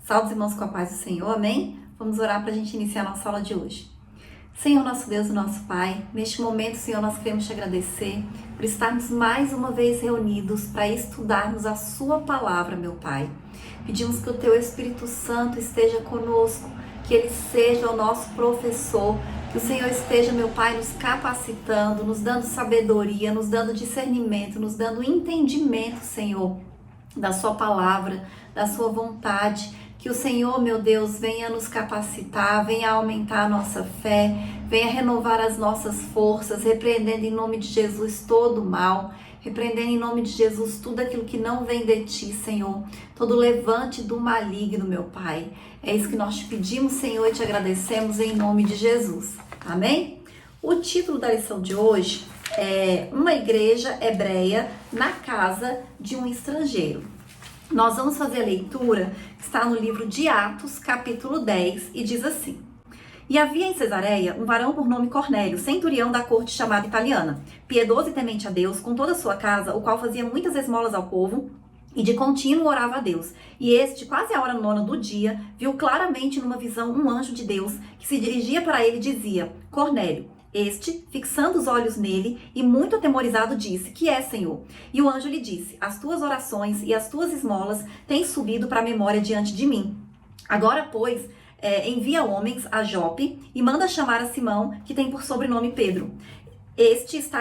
Salve, irmãos, com a paz do Senhor, amém? Vamos orar para a gente iniciar a nossa aula de hoje. Senhor, nosso Deus e nosso Pai, neste momento, Senhor, nós queremos te agradecer por estarmos mais uma vez reunidos para estudarmos a Sua palavra, meu Pai. Pedimos que o Teu Espírito Santo esteja conosco, que Ele seja o nosso professor, que o Senhor esteja, meu Pai, nos capacitando, nos dando sabedoria, nos dando discernimento, nos dando entendimento, Senhor, da Sua palavra, da Sua vontade. Que o Senhor, meu Deus, venha nos capacitar, venha aumentar a nossa fé, venha renovar as nossas forças, repreendendo em nome de Jesus todo o mal, repreendendo em nome de Jesus tudo aquilo que não vem de Ti, Senhor, todo levante do maligno, meu Pai. É isso que nós te pedimos, Senhor, e te agradecemos em nome de Jesus. Amém? O título da lição de hoje é Uma Igreja Hebreia na Casa de um Estrangeiro. Nós vamos fazer a leitura que está no livro de Atos, capítulo 10, e diz assim: E havia em Cesareia um varão por nome Cornélio, centurião da corte chamada italiana, piedoso e temente a Deus, com toda a sua casa, o qual fazia muitas esmolas ao povo, e de contínuo orava a Deus. E este, quase à hora nona do dia, viu claramente numa visão um anjo de Deus, que se dirigia para ele e dizia: Cornélio. Este, fixando os olhos nele e muito atemorizado, disse: Que é, Senhor? E o anjo lhe disse: As tuas orações e as tuas esmolas têm subido para a memória diante de mim. Agora, pois, envia homens a Jope e manda chamar a Simão, que tem por sobrenome Pedro. Este está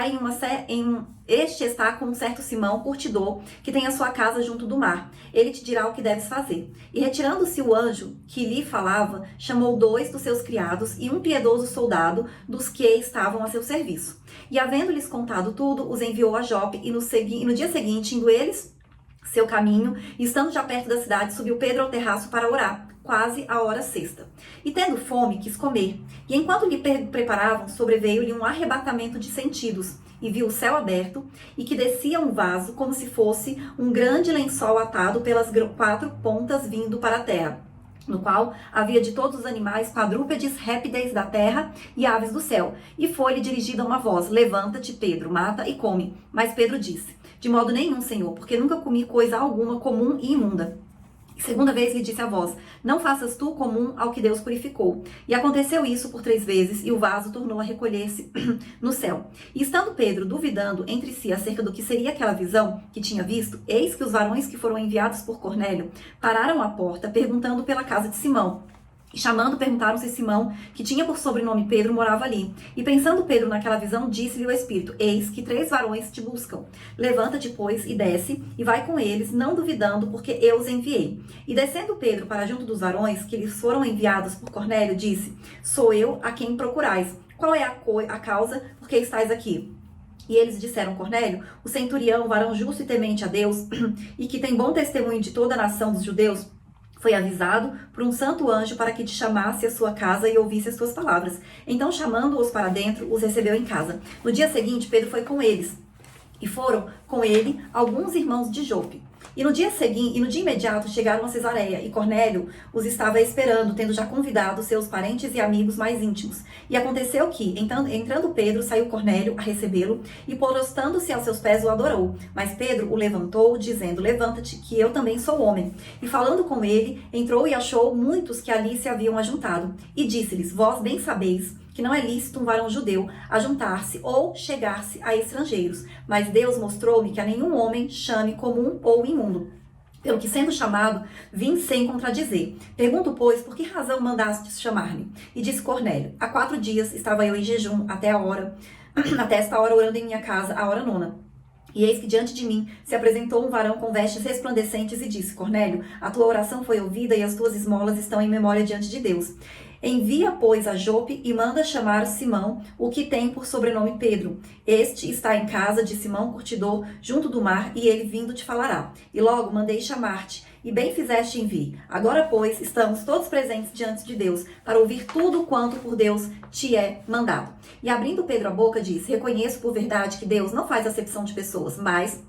com um certo Simão, curtidor, que tem a sua casa junto do mar. Ele te dirá o que deves fazer. E retirando-se o anjo que lhe falava, chamou 2 dos seus criados e um piedoso soldado dos que estavam a seu serviço. E havendo-lhes contado tudo, os enviou a Jope, e no dia seguinte, indo eles seu caminho, e estando já perto da cidade, subiu Pedro ao terraço para orar, quase a hora sexta. E tendo fome, quis comer. E enquanto lhe preparavam, sobreveio-lhe um arrebatamento de sentidos, e viu o céu aberto, e que descia um vaso, como se fosse um grande lençol atado pelas 4 pontas vindo para a terra, no qual havia de todos os animais, quadrúpedes, répteis da terra e aves do céu. E foi-lhe dirigida uma voz: Levanta-te, Pedro, mata e come. Mas Pedro disse: De modo nenhum, Senhor, porque nunca comi coisa alguma comum e imunda. Segunda vez lhe disse a voz: Não faças tu comum ao que Deus purificou. E aconteceu isso por 3 vezes, e o vaso tornou a recolher-se no céu. E estando Pedro duvidando entre si acerca do que seria aquela visão que tinha visto, eis que os varões que foram enviados por Cornélio pararam à porta, perguntando pela casa de Simão. E chamando, perguntaram se Simão, que tinha por sobrenome Pedro, morava ali. E pensando Pedro naquela visão, disse-lhe o Espírito: Eis que 3 varões te buscam. Levanta-te, pois, e desce, e vai com eles, não duvidando, porque eu os enviei. E descendo Pedro para junto dos varões, que lhes foram enviados por Cornélio, disse: Sou eu a quem procurais. Qual é a causa por que estáis aqui? E eles disseram: Cornélio, o centurião, varão justo e temente a Deus, e que tem bom testemunho de toda a nação dos judeus, foi avisado por um santo anjo para que te chamasse à sua casa e ouvisse as tuas palavras. Então, chamando-os para dentro, os recebeu em casa. No dia seguinte, Pedro foi com eles, e foram com ele alguns irmãos de Jope. E no dia imediato chegaram a Cesareia, e Cornélio os estava esperando, tendo já convidado seus parentes e amigos mais íntimos. E aconteceu que, entrando Pedro, saiu Cornélio a recebê-lo, e prostando-se aos seus pés o adorou. Mas Pedro o levantou, dizendo: Levanta-te, que eu também sou homem. E falando com ele, entrou e achou muitos que ali se haviam ajuntado. E disse-lhes: Vós bem sabeis que não é lícito um varão judeu ajuntar-se ou chegar-se a estrangeiros. Mas Deus mostrou-me que a nenhum homem chame comum ou imundo. Pelo que, sendo chamado, vim sem contradizer. Pergunto, pois, por que razão mandastes chamar-me? E disse Cornélio: Há 4 dias estava eu em jejum até esta hora orando em minha casa, a hora nona. E eis que diante de mim se apresentou um varão com vestes resplandecentes e disse: Cornélio, a tua oração foi ouvida e as tuas esmolas estão em memória diante de Deus. Envia, pois, a Jope e manda chamar Simão, o que tem por sobrenome Pedro. Este está em casa de Simão, curtidor, junto do mar, e ele vindo te falará. E logo mandei chamar-te, e bem fizeste em vir. Agora, pois, estamos todos presentes diante de Deus, para ouvir tudo quanto por Deus te é mandado. E abrindo Pedro a boca, disse: Reconheço por verdade que Deus não faz acepção de pessoas, mas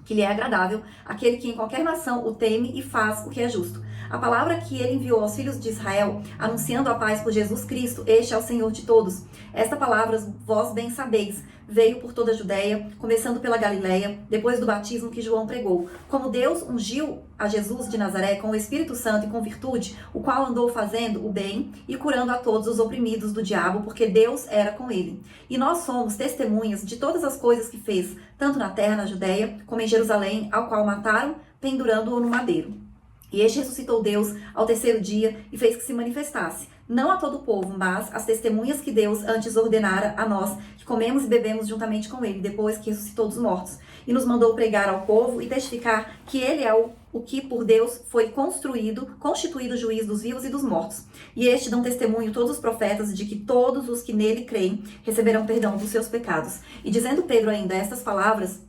que lhe é agradável aquele que em qualquer nação o teme e faz o que é justo. A palavra que ele enviou aos filhos de Israel, anunciando a paz por Jesus Cristo, este é o Senhor de todos. Esta palavra vós bem sabeis, veio por toda a Judéia, começando pela Galileia, depois do batismo que João pregou. Como Deus ungiu a Jesus de Nazaré com o Espírito Santo e com virtude, o qual andou fazendo o bem e curando a todos os oprimidos do diabo, porque Deus era com ele. E nós somos testemunhas de todas as coisas que fez, tanto na terra, na Judéia, como em Jerusalém, ao qual mataram, pendurando-o no madeiro. E este ressuscitou Deus ao terceiro dia e fez que se manifestasse, não a todo o povo, mas às testemunhas que Deus antes ordenara a nós, que comemos e bebemos juntamente com ele, depois que ressuscitou dos mortos. E nos mandou pregar ao povo e testificar que ele é o que por Deus foi constituído juiz dos vivos e dos mortos. E este dão testemunho todos os profetas de que todos os que nele creem receberão perdão dos seus pecados. E dizendo Pedro ainda estas palavras,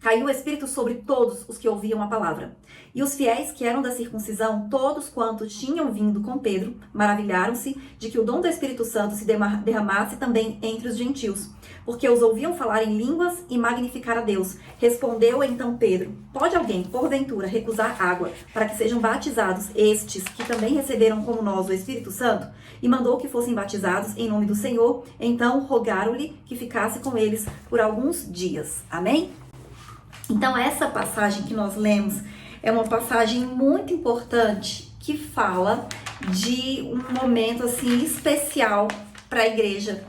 caiu o Espírito sobre todos os que ouviam a palavra. E os fiéis que eram da circuncisão, todos quantos tinham vindo com Pedro, maravilharam-se de que o dom do Espírito Santo se derramasse também entre os gentios, porque os ouviam falar em línguas e magnificar a Deus. Respondeu então Pedro: pode alguém, porventura, recusar água para que sejam batizados estes que também receberam como nós o Espírito Santo? E mandou que fossem batizados em nome do Senhor. Então rogaram-lhe que ficasse com eles por alguns dias. Amém? Então, essa passagem que nós lemos é uma passagem muito importante que fala de um momento assim especial para a igreja,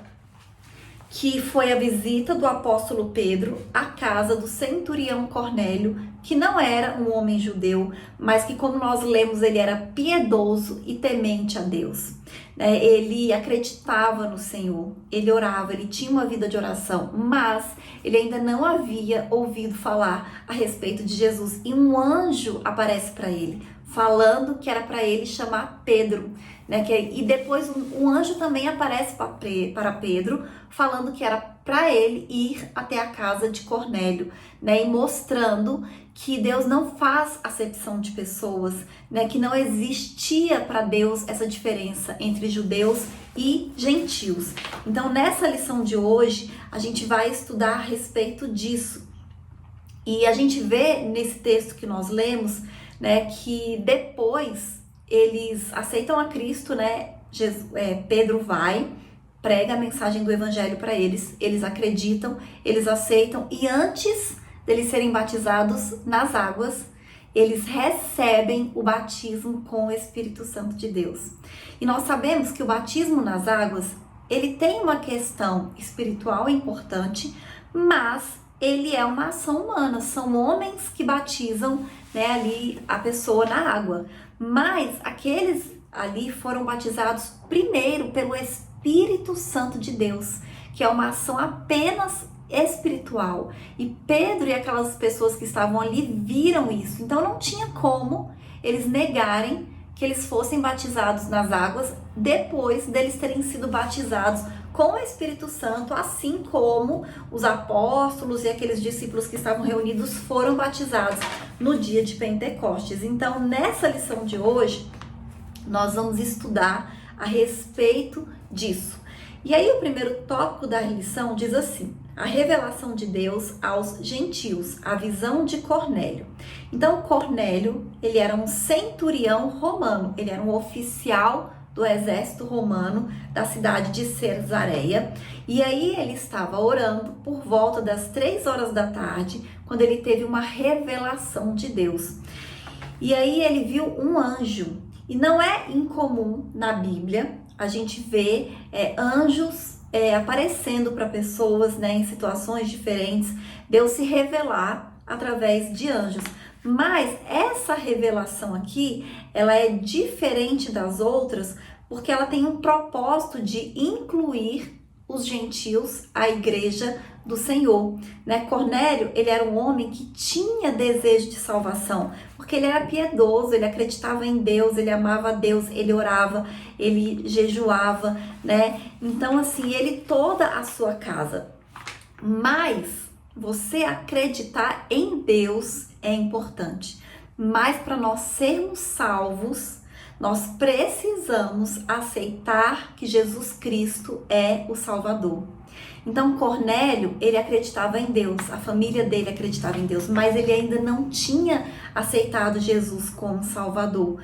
que foi a visita do apóstolo Pedro à casa do centurião Cornélio, que não era um homem judeu, mas que, como nós lemos, ele era piedoso e temente a Deus. Ele acreditava no Senhor, ele orava, ele tinha uma vida de oração, mas ele ainda não havia ouvido falar a respeito de Jesus. E um anjo aparece para ele, falando que era para ele chamar Pedro. E depois um anjo também aparece para Pedro, falando que era para ele ir até a casa de Cornélio, e mostrando que Deus não faz acepção de pessoas, que não existia para Deus essa diferença entre judeus e gentios. Então, nessa lição de hoje, a gente vai estudar a respeito disso. E a gente vê nesse texto que nós lemos, que depois eles aceitam a Cristo, Pedro vai, prega a mensagem do evangelho para eles, eles acreditam, eles aceitam, e antes deles serem batizados nas águas, eles recebem o batismo com o Espírito Santo de Deus. E nós sabemos que o batismo nas águas, ele tem uma questão espiritual importante, mas ele é uma ação humana, são homens que batizam ali a pessoa na água, mas aqueles ali foram batizados primeiro pelo Espírito Santo de Deus, que é uma ação apenas espiritual. E Pedro e aquelas pessoas que estavam ali viram isso, então não tinha como eles negarem que eles fossem batizados nas águas depois deles terem sido batizados com o Espírito Santo, assim como os apóstolos e aqueles discípulos que estavam reunidos foram batizados no dia de Pentecostes. Então, nessa lição de hoje, nós vamos estudar a respeito disso. E aí, o primeiro tópico da lição diz assim: a revelação de Deus aos gentios, a visão de Cornélio. Então, Cornélio, ele era um centurião romano, ele era um oficial do exército romano da cidade de Cesareia. E aí ele estava orando por volta das 3 horas da tarde, quando ele teve uma revelação de Deus. E aí ele viu um anjo. E não é incomum na Bíblia a gente ver anjos aparecendo para pessoas, em situações diferentes, Deus se revelar através de anjos. Mas essa revelação aqui, ela é diferente das outras, porque ela tem um propósito de incluir os gentios à igreja do Senhor. Cornélio, ele era um homem que tinha desejo de salvação, porque ele era piedoso, ele acreditava em Deus, ele amava a Deus, ele orava, ele jejuava, Então, assim, ele toda a sua casa. Mas você acreditar em Deus é importante. Mas para nós sermos salvos, nós precisamos aceitar que Jesus Cristo é o Salvador. Então, Cornélio, ele acreditava em Deus, a família dele acreditava em Deus, mas ele ainda não tinha aceitado Jesus como Salvador,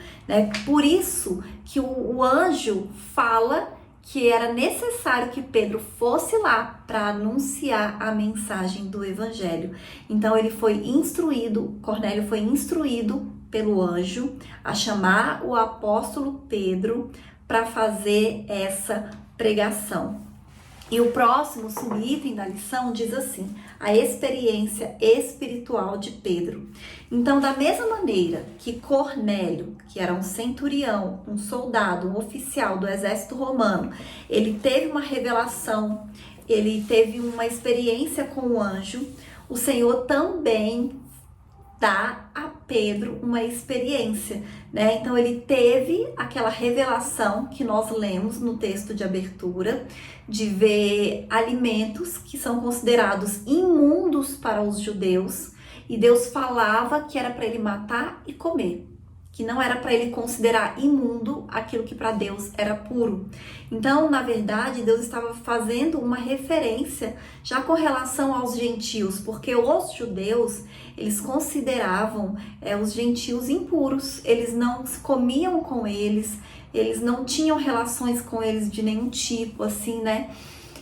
Por isso que o anjo fala que era necessário que Pedro fosse lá para anunciar a mensagem do evangelho. Então ele foi instruído, Cornélio foi instruído pelo anjo a chamar o apóstolo Pedro para fazer essa pregação. E o próximo subitem da lição diz assim: a experiência espiritual de Pedro. Então, da mesma maneira que Cornélio, que era um centurião, um soldado, um oficial do exército romano, ele teve uma revelação, ele teve uma experiência com o anjo, o Senhor também dá a Pedro uma experiência, né? Então ele teve aquela revelação que nós lemos no texto de abertura, de ver alimentos que são considerados imundos para os judeus, e Deus falava que era para ele matar e comer, que não era para ele considerar imundo aquilo que para Deus era puro. Então, na verdade, Deus estava fazendo uma referência já com relação aos gentios, porque os judeus, eles consideravam os gentios impuros, eles não comiam com eles não tinham relações com eles de nenhum tipo, assim, né?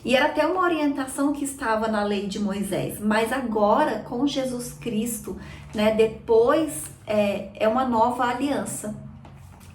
E era até uma orientação que estava na lei de Moisés, mas agora, com Jesus Cristo, né, depois é uma nova aliança.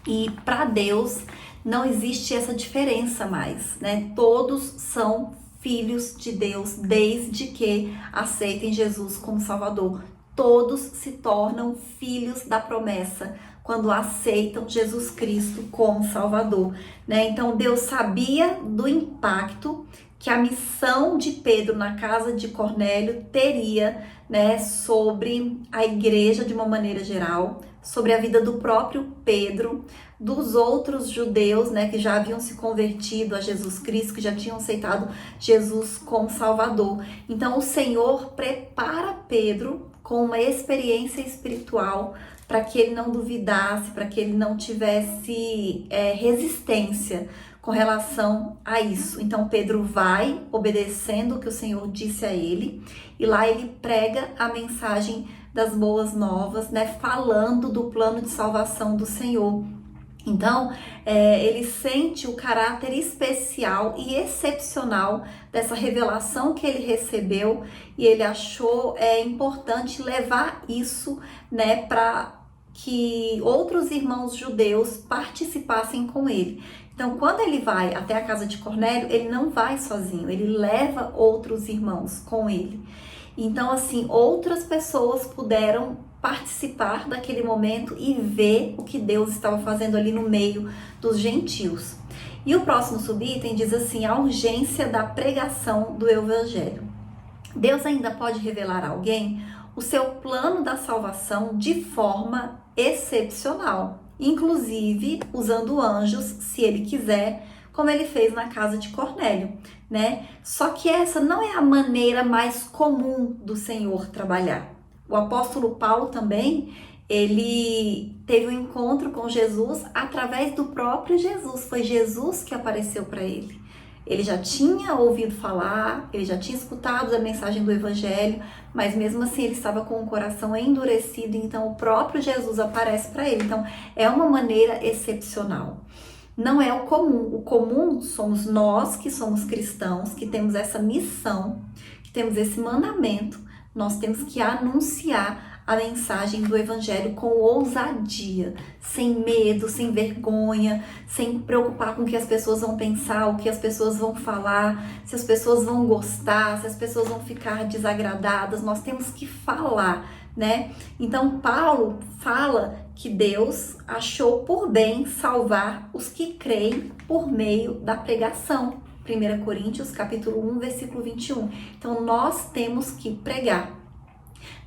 E para Deus não existe essa diferença mais, né? Todos são filhos de Deus desde que aceitem Jesus como Salvador. Todos se tornam filhos da promessa quando aceitam Jesus Cristo como Salvador, né? Então Deus sabia do impacto que a missão de Pedro na casa de Cornélio teria, né, sobre a igreja de uma maneira geral, sobre a vida do próprio Pedro, dos outros judeus, né, que já haviam se convertido a Jesus Cristo, que já tinham aceitado Jesus como Salvador. Então o Senhor prepara Pedro com uma experiência espiritual para que ele não duvidasse, para que ele não tivesse resistência com relação a isso. Então Pedro vai obedecendo o que o Senhor disse a ele, e lá ele prega a mensagem das boas novas, né, falando do plano de salvação do Senhor. Então, ele sente o caráter especial e excepcional dessa revelação que ele recebeu, e ele achou importante levar isso, né, para que outros irmãos judeus participassem com ele. Então, quando ele vai até a casa de Cornélio, ele não vai sozinho, ele leva outros irmãos com ele. Então, assim, outras pessoas puderam participar daquele momento e ver o que Deus estava fazendo ali no meio dos gentios. E o próximo subitem diz assim: a urgência da pregação do evangelho. Deus ainda pode revelar a alguém o seu plano da salvação de forma excepcional, inclusive usando anjos, se ele quiser, como ele fez na casa de Cornélio, né? Só que essa não é a maneira mais comum do Senhor trabalhar. O apóstolo Paulo também, ele teve um encontro com Jesus através do próprio Jesus. Foi Jesus que apareceu para ele. Ele já tinha ouvido falar, ele já tinha escutado a mensagem do evangelho, mas mesmo assim ele estava com o coração endurecido, então o próprio Jesus aparece para ele. Então é uma maneira excepcional. Não é o comum. O comum somos nós que somos cristãos, que temos essa missão, que temos esse mandamento. Nós temos que anunciar a mensagem do evangelho com ousadia, sem medo, sem vergonha, sem preocupar com o que as pessoas vão pensar, o que as pessoas vão falar, se as pessoas vão gostar, se as pessoas vão ficar desagradadas. Nós temos que falar, né? Então Paulo fala que Deus achou por bem salvar os que creem por meio da pregação. 1 Coríntios capítulo 1, versículo 21. Então nós temos que pregar.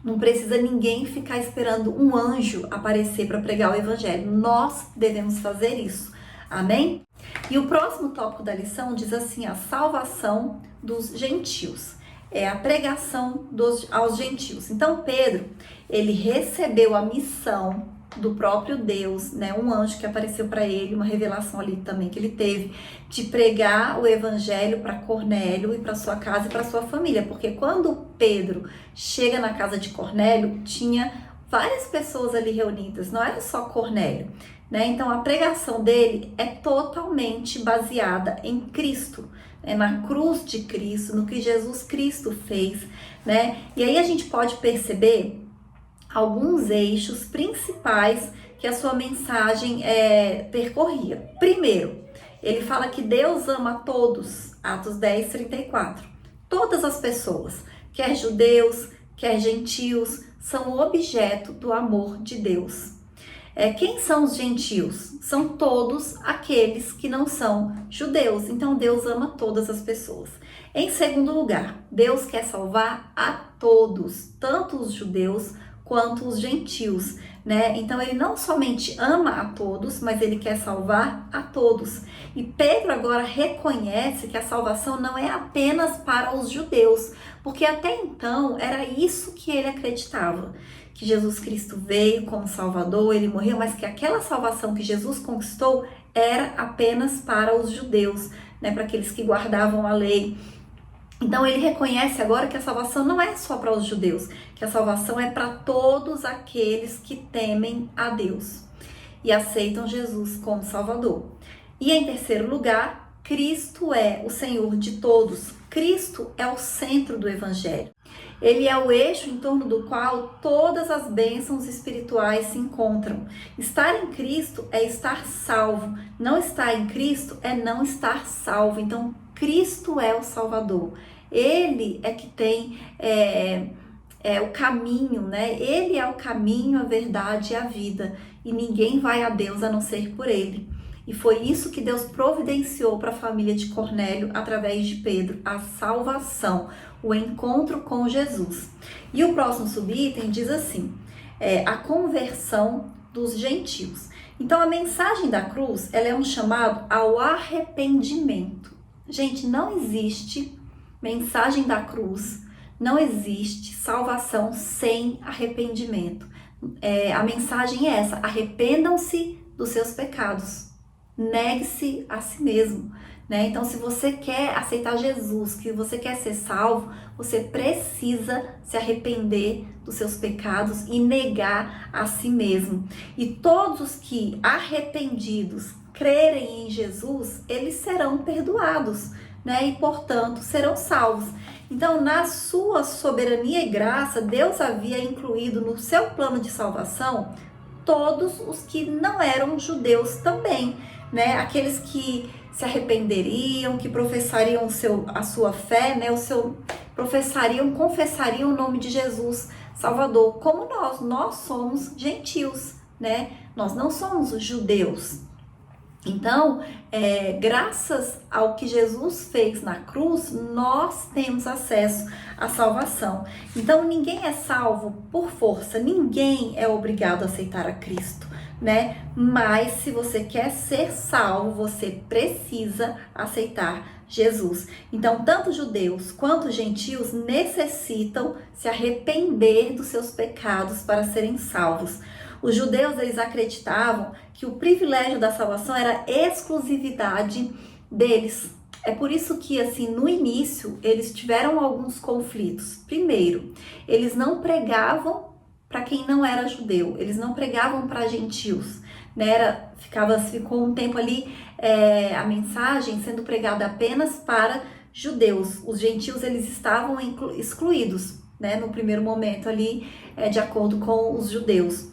Não precisa ninguém ficar esperando um anjo aparecer para pregar o evangelho. Nós devemos fazer isso. Amém? E o próximo tópico da lição diz assim: a salvação dos gentios. É a pregação aos gentios. Então Pedro, ele recebeu a missão do próprio Deus, né? Um anjo que apareceu para ele, uma revelação ali também que ele teve, de pregar o evangelho para Cornélio e para sua casa e para sua família, porque quando Pedro chega na casa de Cornélio, tinha várias pessoas ali reunidas, não era só Cornélio, né? Então a pregação dele é totalmente baseada em Cristo, né? Na cruz de Cristo, no que Jesus Cristo fez, né? E aí a gente pode perceber alguns eixos principais que a sua mensagem percorria. Primeiro, ele fala que Deus ama todos, Atos 10:34. Todas as pessoas, quer judeus, quer gentios, são objeto do amor de Deus. Quem são os gentios? São todos aqueles que não são judeus. Então Deus ama todas as pessoas. Em segundo lugar, Deus quer salvar a todos, tanto os judeus quanto os gentios, né? Então ele não somente ama a todos, mas ele quer salvar a todos. E Pedro agora reconhece que a salvação não é apenas para os judeus, porque até então era isso que ele acreditava, que Jesus Cristo veio como Salvador, ele morreu, mas que aquela salvação que Jesus conquistou era apenas para os judeus, né? Para aqueles que guardavam a lei. Então ele reconhece agora que a salvação não é só para os judeus, que a salvação é para todos aqueles que temem a Deus e aceitam Jesus como Salvador. E em terceiro lugar, Cristo é o Senhor de todos. Cristo é o centro do Evangelho. Ele é o eixo em torno do qual todas as bênçãos espirituais se encontram. Estar em Cristo é estar salvo. Não estar em Cristo é não estar salvo. Então, Cristo é o Salvador. Ele é que tem o caminho, né? Ele é o caminho, a verdade e a vida. E ninguém vai a Deus a não ser por ele. E foi isso que Deus providenciou para a família de Cornélio através de Pedro, a salvação, o encontro com Jesus. E o próximo subitem diz assim, a conversão dos gentios. Então a mensagem da cruz, ela é um chamado ao arrependimento. Gente, não existe mensagem da cruz, não existe salvação sem arrependimento. A mensagem é essa, arrependam-se dos seus pecados. Negue-se a si mesmo, né? Então, se você quer aceitar Jesus, que você quer ser salvo, você precisa se arrepender dos seus pecados e negar a si mesmo. E todos os que arrependidos crerem em Jesus, eles serão perdoados, né? E, portanto, serão salvos. Então, na sua soberania e graça, Deus havia incluído no seu plano de salvação todos os que não eram judeus também, né? Aqueles que se arrependeriam, que professariam a sua fé, né? Confessariam o nome de Jesus Salvador, como nós somos gentios, né? Nós não somos judeus. Então, graças ao que Jesus fez na cruz, nós temos acesso à salvação. Então, ninguém é salvo por força, ninguém é obrigado a aceitar a Cristo, né? Mas se você quer ser salvo, você precisa aceitar Jesus. Então, tanto judeus quanto gentios necessitam se arrepender dos seus pecados para serem salvos. Os judeus, eles acreditavam que o privilégio da salvação era exclusividade deles. É por isso que, assim, no início, eles tiveram alguns conflitos. Primeiro, eles não pregavam para quem não era judeu, eles não pregavam para gentios, né? Ficou um tempo ali a mensagem sendo pregada apenas para judeus. Os gentios, eles estavam excluídos, né? No primeiro momento ali, de acordo com os judeus.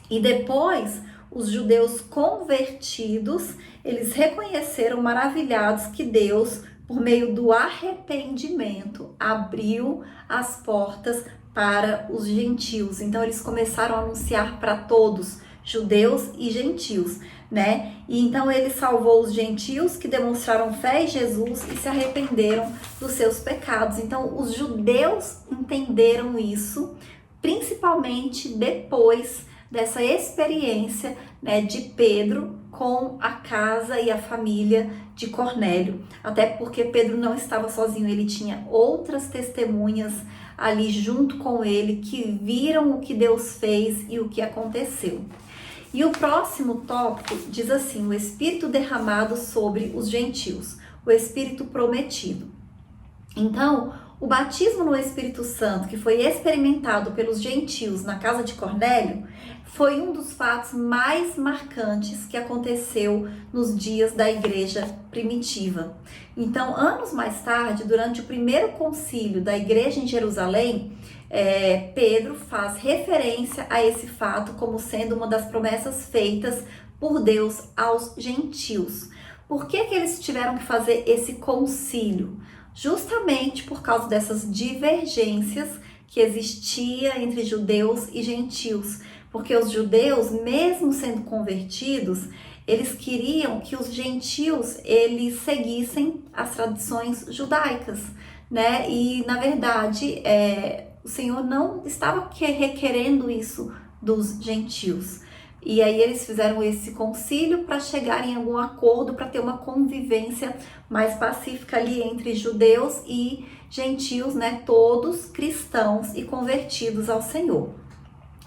E depois, os judeus convertidos, eles reconheceram maravilhados que Deus, por meio do arrependimento, abriu as portas para os gentios. Então, eles começaram a anunciar para todos, judeus e gentios, né? E então, ele salvou os gentios que demonstraram fé em Jesus e se arrependeram dos seus pecados. Então, os judeus entenderam isso, principalmente depois dessa experiência, né, de Pedro com a casa e a família de Cornélio. Até porque Pedro não estava sozinho, ele tinha outras testemunhas ali junto com ele que viram o que Deus fez e o que aconteceu. E o próximo tópico diz assim, o Espírito derramado sobre os gentios, o Espírito prometido. Então, O batismo no Espírito Santo, que foi experimentado pelos gentios na casa de Cornélio, foi um dos fatos mais marcantes que aconteceu nos dias da igreja primitiva. Então, anos mais tarde, durante o primeiro concílio da igreja em Jerusalém, Pedro faz referência a esse fato como sendo uma das promessas feitas por Deus aos gentios. Por que eles tiveram que fazer esse concílio? Justamente por causa dessas divergências que existia entre judeus e gentios. Porque os judeus, mesmo sendo convertidos, eles queriam que os gentios eles seguissem as tradições judaicas, né? E, na verdade, o Senhor não estava requerendo isso dos gentios. E aí eles fizeram esse concílio para chegar em algum acordo, para ter uma convivência mais pacífica ali entre judeus e gentios, né? Todos cristãos e convertidos ao Senhor.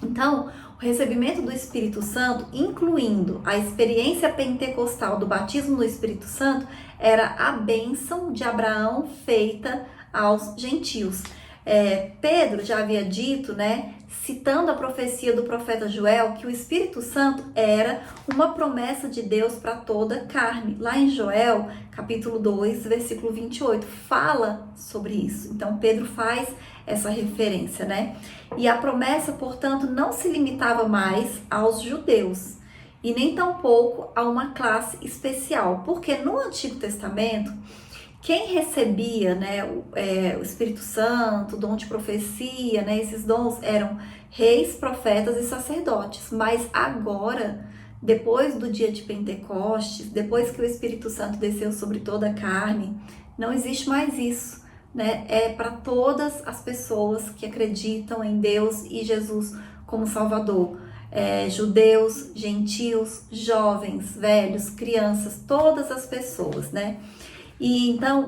Então, o recebimento do Espírito Santo, incluindo a experiência pentecostal do batismo no Espírito Santo, era a bênção de Abraão feita aos gentios. Pedro já havia dito, né, citando a profecia do profeta Joel, que o Espírito Santo era uma promessa de Deus para toda carne. Lá em Joel, capítulo 2, versículo 28, fala sobre isso. Então, Pedro faz essa referência, né? E a promessa, portanto, não se limitava mais aos judeus e nem tampouco a uma classe especial, porque no Antigo Testamento, quem recebia, né, o Espírito Santo, o dom de profecia, né, esses dons eram reis, profetas e sacerdotes. Mas agora, depois do dia de Pentecostes, depois que o Espírito Santo desceu sobre toda a carne, não existe mais isso, né? É para todas as pessoas que acreditam em Deus e Jesus como Salvador. Judeus, gentios, jovens, velhos, crianças, todas as pessoas, né? E então,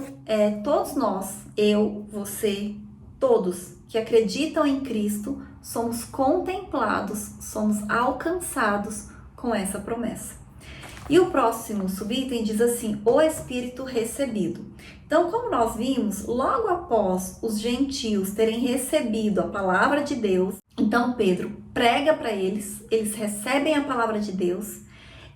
todos nós, eu, você, todos que acreditam em Cristo, somos contemplados, somos alcançados com essa promessa. E o próximo subitem diz assim, o Espírito recebido. Então, como nós vimos, logo após os gentios terem recebido a palavra de Deus, então Pedro prega para eles, eles recebem a palavra de Deus,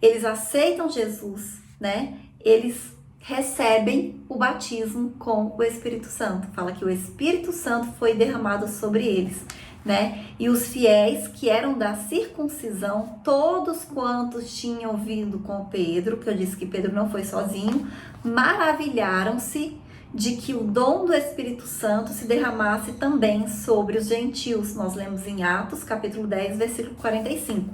eles aceitam Jesus, né? Eles recebem o batismo com o Espírito Santo. Fala que o Espírito Santo foi derramado sobre eles, né? E os fiéis que eram da circuncisão, todos quantos tinham vindo com Pedro, que eu disse que Pedro não foi sozinho, maravilharam-se de que o dom do Espírito Santo se derramasse também sobre os gentios. Nós lemos em Atos, capítulo 10, versículo 45.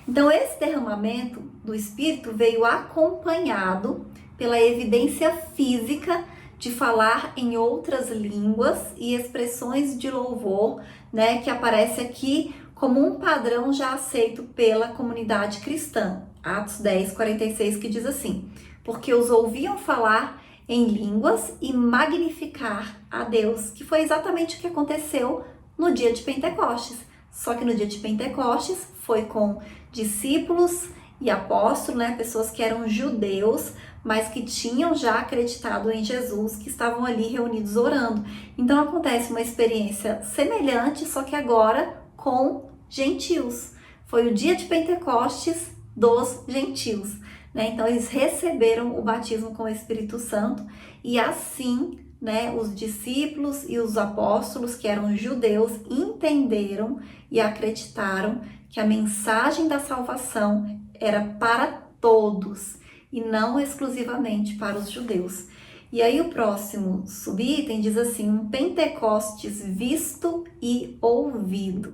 Então, esse derramamento do Espírito veio acompanhado pela evidência física de falar em outras línguas e expressões de louvor, né, que aparece aqui como um padrão já aceito pela comunidade cristã. Atos 10, 46, que diz assim, porque os ouviam falar em línguas e magnificar a Deus, que foi exatamente o que aconteceu no dia de Pentecostes. Só que no dia de Pentecostes foi com discípulos e apóstolos, né, pessoas que eram judeus, mas que tinham já acreditado em Jesus, que estavam ali reunidos orando. Então acontece uma experiência semelhante, só que agora com gentios. Foi o dia de Pentecostes dos gentios, né? Então eles receberam o batismo com o Espírito Santo e assim, né, os discípulos e os apóstolos que eram judeus entenderam e acreditaram que a mensagem da salvação era para todos e não exclusivamente para os judeus. E aí o próximo subitem diz assim, um Pentecostes visto e ouvido.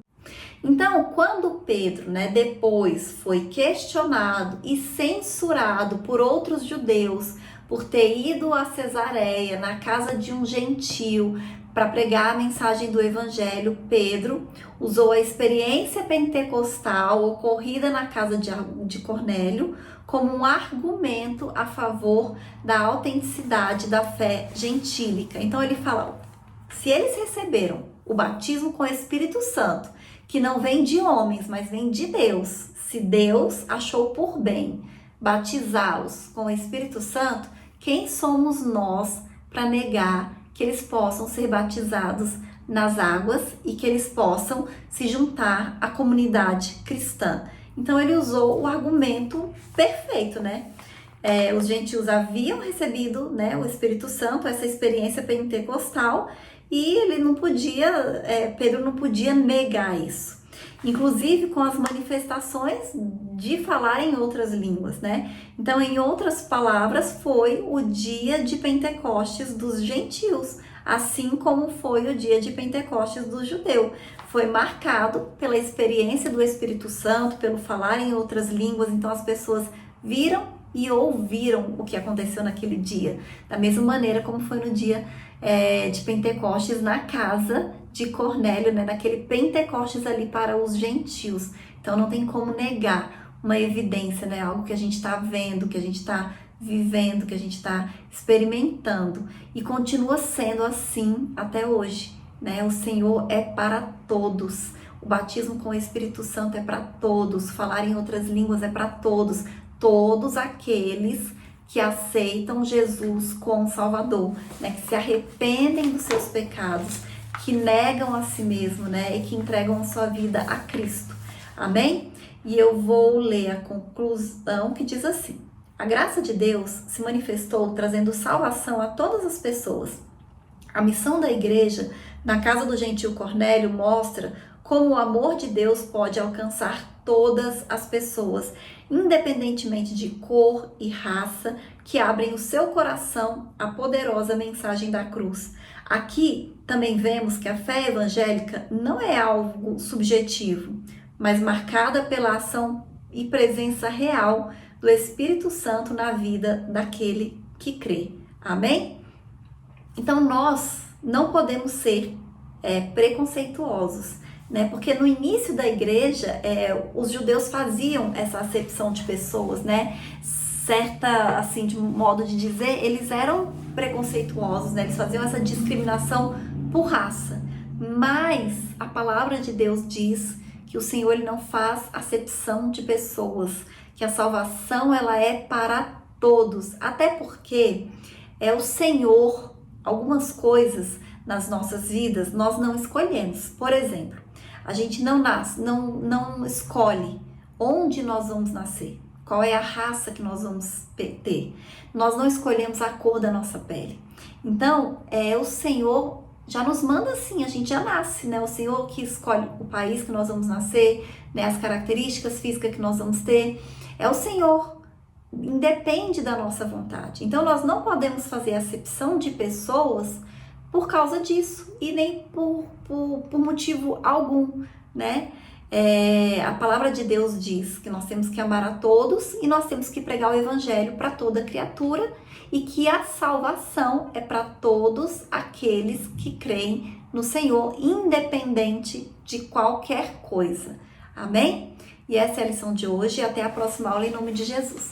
Então, quando Pedro, né, depois foi questionado e censurado por outros judeus por ter ido a Cesareia, na casa de um gentio, para pregar a mensagem do evangelho, Pedro usou a experiência pentecostal ocorrida na casa de Cornélio como um argumento a favor da autenticidade da fé gentílica. Então ele fala, se eles receberam o batismo com o Espírito Santo, que não vem de homens, mas vem de Deus, se Deus achou por bem batizá-los com o Espírito Santo, quem somos nós para negar que eles possam ser batizados nas águas e que eles possam se juntar à comunidade cristã. Então ele usou o argumento perfeito, né? Os gentios haviam recebido, né, o Espírito Santo, essa experiência pentecostal, e Pedro não podia negar isso. Inclusive com as manifestações de falar em outras línguas, né? Então, em outras palavras, foi o dia de Pentecostes dos gentios, assim como foi o dia de Pentecostes do judeu. Foi marcado pela experiência do Espírito Santo, pelo falar em outras línguas. Então, as pessoas viram e ouviram o que aconteceu naquele dia, da mesma maneira como foi no dia de Pentecostes na casa de Cornélio, né? Naquele Pentecostes ali para os gentios. Então não tem como negar uma evidência, né? Algo que a gente está vendo, que a gente está vivendo, que a gente está experimentando, e continua sendo assim até hoje, né? O Senhor é para todos. O batismo com o Espírito Santo é para todos. Falar em outras línguas é para todos. Todos aqueles que aceitam Jesus como Salvador, né? Que se arrependem dos seus pecados, que negam a si mesmo, né? E que entregam a sua vida a Cristo. Amém? E eu vou ler a conclusão que diz assim: a graça de Deus se manifestou trazendo salvação a todas as pessoas. A missão da igreja na casa do gentil Cornélio mostra como o amor de Deus pode alcançar todas as pessoas, independentemente de cor e raça, que abrem o seu coração à poderosa mensagem da cruz. Aqui também vemos que a fé evangélica não é algo subjetivo, mas marcada pela ação e presença real do Espírito Santo na vida daquele que crê. Amém? Então nós não podemos ser preconceituosos, né? Porque no início da igreja, os judeus faziam essa acepção de pessoas, né? Certa, assim, de modo de dizer, eles eram preconceituosos, né? Eles faziam essa discriminação por raça. Mas a palavra de Deus diz que o Senhor ele não faz acepção de pessoas, que a salvação ela é para todos, até porque é o Senhor, algumas coisas nas nossas vidas nós não escolhemos. Por exemplo, a gente não nasce, não escolhe onde nós vamos nascer, qual é a raça que nós vamos ter. Nós não escolhemos a cor da nossa pele. Então, o Senhor já nos manda assim, a gente já nasce, né? O Senhor que escolhe o país que nós vamos nascer, né? As características físicas que nós vamos ter. É o Senhor, independe da nossa vontade. Então, nós não podemos fazer acepção de pessoas por causa disso e nem por motivo algum, né? A palavra de Deus diz que nós temos que amar a todos e nós temos que pregar o evangelho para toda criatura e que a salvação é para todos aqueles que creem no Senhor, independente de qualquer coisa. Amém? E essa é a lição de hoje e até a próxima aula em nome de Jesus.